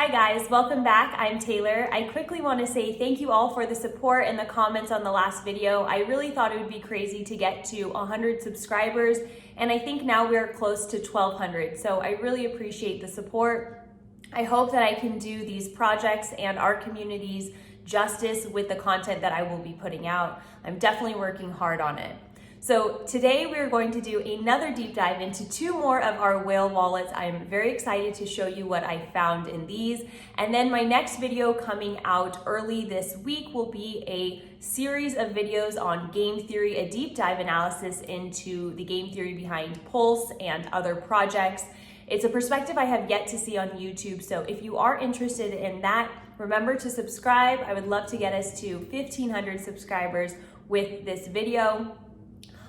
Hi guys, welcome back. I'm Taylor. I quickly want to say thank you all for the support and the comments on the last video. I really thought it would be crazy to get to 100 subscribers, and I think now we're close to 1,200. So I really appreciate the support. I hope that I can do these projects and our communities justice with the content that I will be putting out. I'm definitely working hard on it. So today we're going to do another deep dive into two more of our whale wallets. I'm very excited to show you what I found in these. And then my next video coming out early this week will be a series of videos on game theory, a deep dive analysis into the game theory behind Pulse and other projects. It's a perspective I have yet to see on YouTube, so if you are interested in that, remember to subscribe. I would love to get us to 1,500 subscribers with this video.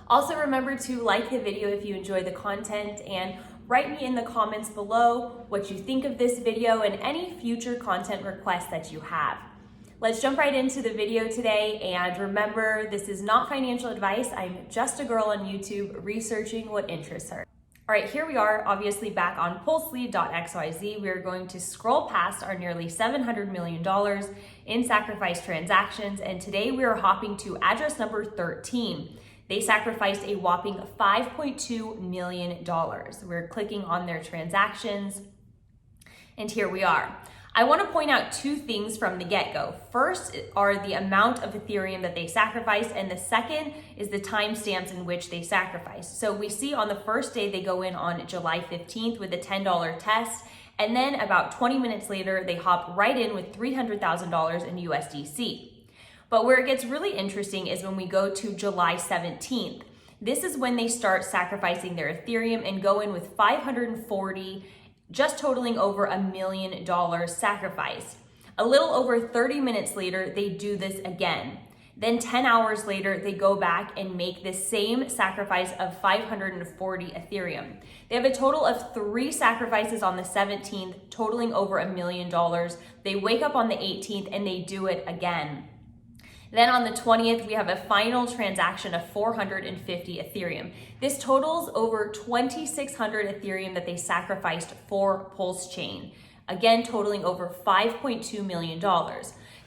Also remember to like the video if you enjoy the content, and write me in the comments below what you think of this video and any future content requests that you have. Let's jump right into the video today, and remember, this is not financial advice. I'm just a girl on YouTube researching what interests her. All right, here we are, obviously back on pulselead.xyz. We're going to scroll past our nearly $700 million in sacrifice transactions, and today we are hopping to address number 13. They sacrificed a whopping $5.2 million. We're clicking on their transactions, and here we are. I want to point out two things from the get-go. First are the amount of Ethereum that they sacrificed, and the second is the timestamps in which they sacrificed. So we see on the first day they go in on July 15th with a $10 test, and then about 20 minutes later they hop right in with $300,000 in USDC. But where it gets really interesting is when we go to July 17th. This is when they start sacrificing their Ethereum and go in with 540, just totaling over $1 million sacrificed. A little over 30 minutes later, they do this again. Then 10 hours later, they go back and make the same sacrifice of 540 Ethereum. They have a total of 3 sacrifices on the 17th, totaling over $1 million. They wake up on the 18th and they do it again. Then on the 20th, we have a final transaction of 450 Ethereum. This totals over 2,600 Ethereum that they sacrificed for PulseChain, again totaling over $5.2 million.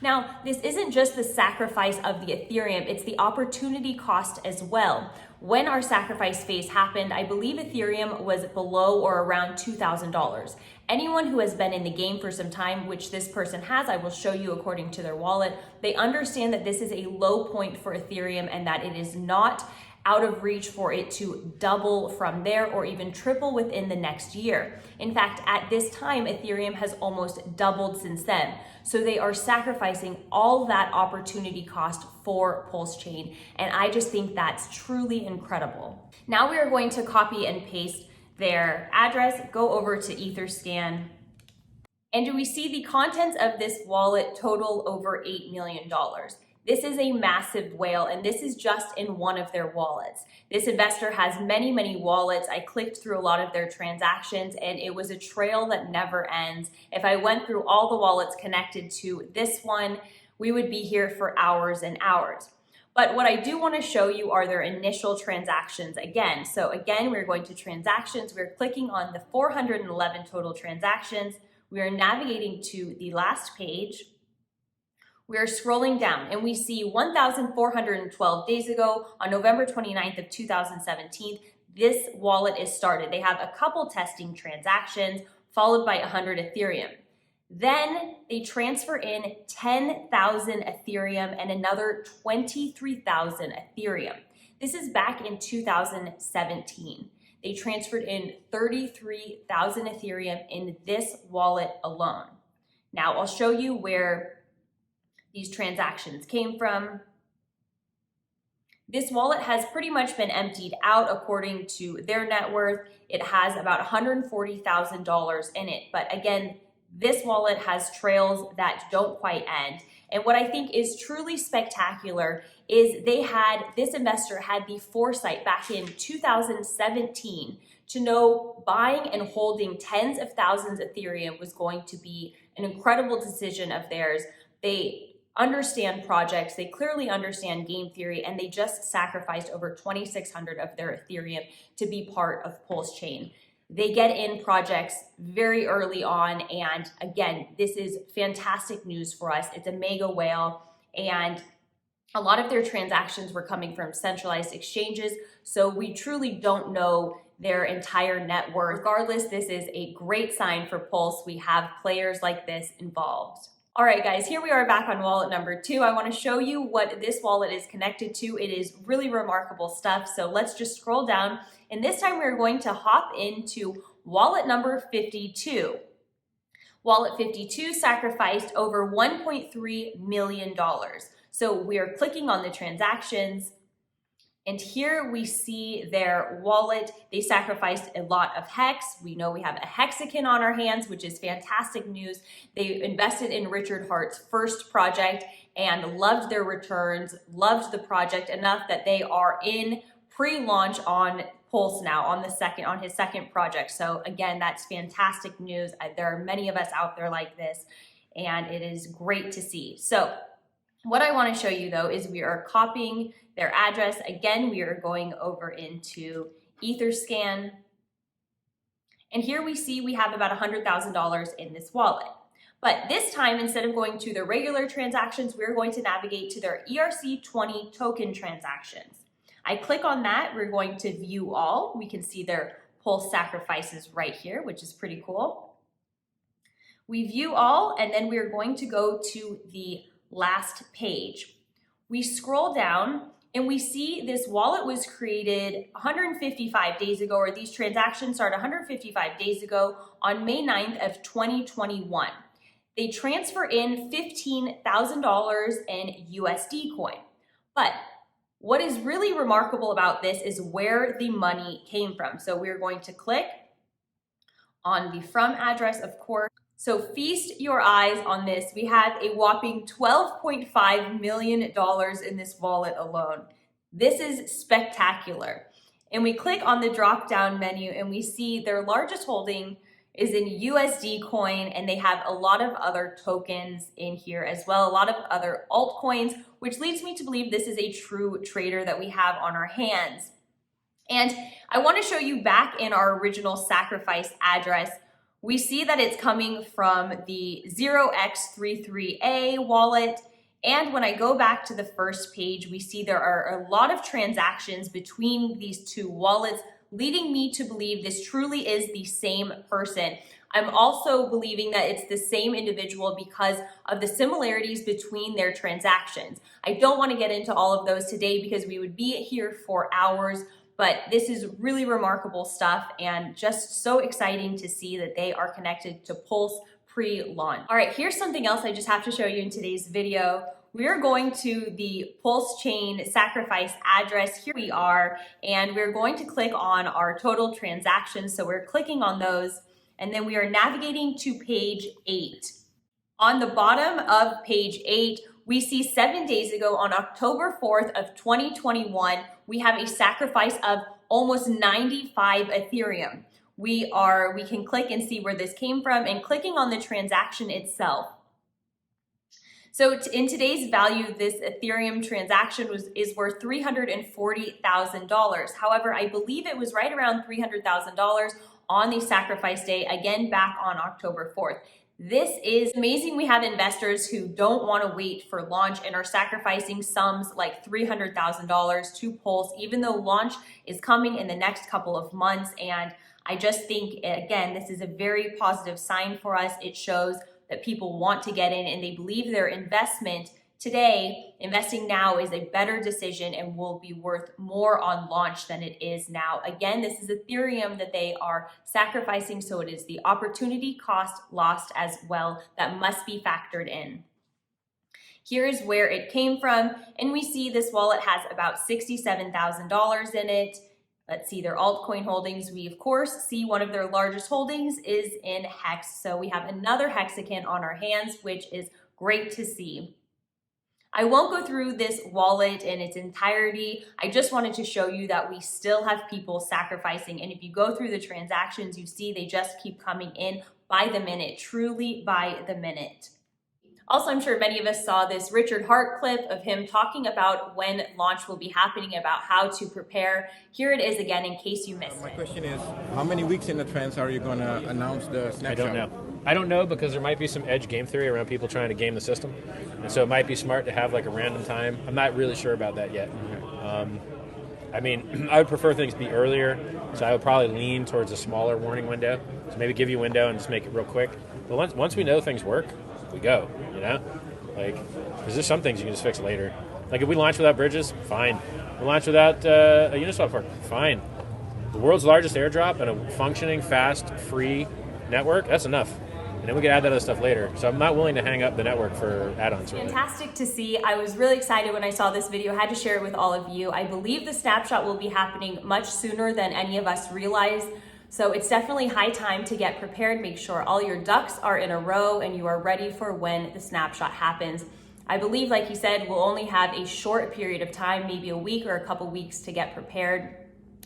Now, this isn't just the sacrifice of the Ethereum, it's the opportunity cost as well. When our sacrifice phase happened, I believe Ethereum was below or around $2,000. Anyone who has been in the game for some time, which this person has, I will show you according to their wallet, they understand that this is a low point for Ethereum and that it is not out of reach for it to double from there or even triple within the next year. In fact, at this time, Ethereum has almost doubled since then. So they are sacrificing all that opportunity cost for PulseChain, and I just think that's truly incredible. Now we are going to copy and paste their address, go over to Etherscan, and do we see the contents of this wallet total over $8 million. This is a massive whale, and this is just in one of their wallets. This investor has many, many wallets. I clicked through a lot of their transactions, and it was a trail that never ends. If I went through all the wallets connected to this one, we would be here for hours and hours. But what I do want to show you are their initial transactions again. So again, we're going to transactions. We're clicking on the 411 total transactions. We are navigating to the last page. We are scrolling down and we see 1,412 days ago on November 29th of 2017, this wallet is started. They have a couple testing transactions followed by 100 Ethereum. Then they transfer in 10,000 Ethereum and another 23,000 Ethereum. This is back in 2017. They transferred in 33,000 Ethereum in this wallet alone. Now I'll show you where these transactions came from. This wallet has pretty much been emptied out according to their net worth. It has about $140,000 in it. But again, this wallet has trails that don't quite end. And what I think is truly spectacular is this investor had the foresight back in 2017 to know buying and holding tens of thousands of Ethereum was going to be an incredible decision of theirs. They understand projects, they clearly understand game theory, and they just sacrificed over 2,600 of their Ethereum to be part of PulseChain. They get in projects very early on, and again, this is fantastic news for us. It's a mega whale, and a lot of their transactions were coming from centralized exchanges, so we truly don't know their entire net worth. Regardless, this is a great sign for Pulse. We have players like this involved. All right, guys, here we are back on wallet number 2. I want to show you what this wallet is connected to. It is really remarkable stuff. So let's just scroll down. And this time we're going to hop into wallet number 52. Wallet 52 sacrificed over $1.3 million. So we're clicking on the transactions. And here we see their wallet. They sacrificed a lot of hex. We know we have a hexagon on our hands, which is fantastic news. They invested in Richard Hart's first project and loved their returns, loved the project enough that they are in pre-launch on Pulse now on his second project. So again, that's fantastic news. There are many of us out there like this, and it is great to see. So what I want to show you though is we are copying their address. Again, we are going over into Etherscan. And here we see we have about $100,000 in this wallet. But this time, instead of going to the regular transactions, we're going to navigate to their ERC20 token transactions. I click on that, we're going to view all. We can see their Pulse sacrifices right here, which is pretty cool. We view all, and then we're going to go to the last page. We scroll down and we see this wallet was created 155 days ago, or these transactions started 155 days ago on May 9th of 2021. They transfer in $15,000 in USD coin. But what is really remarkable about this is where the money came from. So we're going to click on the from address, of course. So feast your eyes on this. We have a whopping $12.5 million in this wallet alone. This is spectacular. And we click on the drop-down menu and we see their largest holding is in USD coin, and they have a lot of other tokens in here as well, a lot of other altcoins, which leads me to believe this is a true trader that we have on our hands. And I want to show you back in our original sacrifice address, we see that it's coming from the 0x33A wallet. And when I go back to the first page, we see there are a lot of transactions between these two wallets, leading me to believe this truly is the same person. I'm also believing that it's the same individual because of the similarities between their transactions. I don't want to get into all of those today because we would be here for hours, but this is really remarkable stuff and just so exciting to see that they are connected to Pulse pre-launch. All right, here's something else I just have to show you in today's video. We're going to the PulseChain sacrifice address. Here we are, and we're going to click on our total transactions. So we're clicking on those, and then we are navigating to page 8. On the bottom of page 8, we see 7 days ago on October 4th of 2021, we have a sacrifice of almost 95 Ethereum. We can click and see where this came from, and clicking on the transaction itself. So in today's value, this Ethereum transaction is worth $340,000. However, I believe it was right around $300,000 on the sacrifice day, again back on October 4th. This is amazing. We have investors who don't want to wait for launch and are sacrificing sums like $300,000 to Pulse, even though launch is coming in the next couple of months. And I just think, again, this is a very positive sign for us. It shows that people want to get in and they believe their investment today, investing now, is a better decision and will be worth more on launch than it is now. Again, this is Ethereum that they are sacrificing, so it is the opportunity cost lost as well that must be factored in. Here is where it came from, and we see this wallet has about $67,000 in it. Let's see their altcoin holdings. We, of course, see one of their largest holdings is in Hex. So we have another hexagon on our hands, which is great to see. I won't go through this wallet in its entirety. I just wanted to show you that we still have people sacrificing. And if you go through the transactions, you see they just keep coming in by the minute, truly by the minute. Also, I'm sure many of us saw this Richard Hart clip of him talking about when launch will be happening, about how to prepare. Here it is again in case you missed it. My question is, how many weeks in advance are you going to announce the snapshot? I don't know. I don't know because there might be some edge game theory around people trying to game the system. And so it might be smart to have like a random time. I'm not really sure about that yet. I mean, I would prefer things to be earlier, so I would probably lean towards a smaller warning window. So maybe give you a window and just make it real quick. But once we know things work, we go, you know? Like, because there's some things you can just fix later. Like if we launch without bridges, fine. We launch without a Uniswap fork, fine. The world's largest airdrop and a functioning, fast, free network, that's enough. And then we can add that other stuff later. So I'm not willing to hang up the network for add-ons. Fantastic to see. I was really excited when I saw this video. I had to share it with all of you. I believe the snapshot will be happening much sooner than any of us realize. So it's definitely high time to get prepared. Make sure all your ducks are in a row and you are ready for when the snapshot happens. I believe, like he said, we'll only have a short period of time, maybe a week or a couple weeks to get prepared.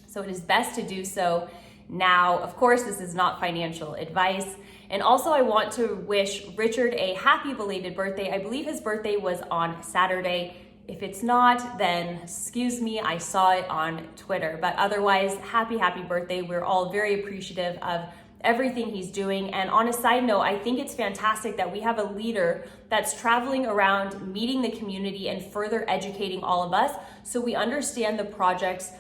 So it is best to do so now. Of course, this is not financial advice. And also I want to wish Richard a happy belated birthday. I believe his birthday was on Saturday. If it's not, then excuse me, I saw it on Twitter. But otherwise, happy birthday. We're all very appreciative of everything he's doing. And on a side note, I think it's fantastic that we have a leader that's traveling around, meeting the community and further educating all of us so we understand the projects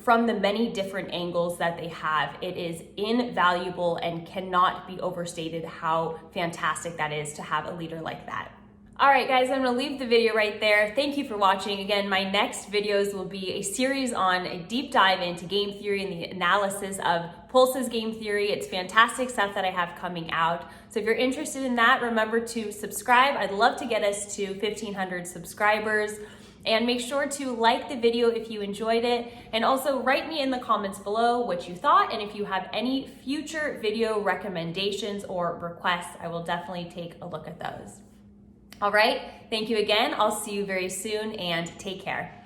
from the many different angles that they have. It is invaluable and cannot be overstated how fantastic that is to have a leader like that. All right, guys, I'm gonna leave the video right there. Thank you for watching. Again, my next videos will be a series on a deep dive into game theory and the analysis of Pulse's game theory. It's fantastic stuff that I have coming out. So if you're interested in that, remember to subscribe. I'd love to get us to 1,500 subscribers. And make sure to like the video if you enjoyed it. And also write me in the comments below what you thought. And if you have any future video recommendations or requests, I will definitely take a look at those. All right, thank you again. I'll see you very soon and take care.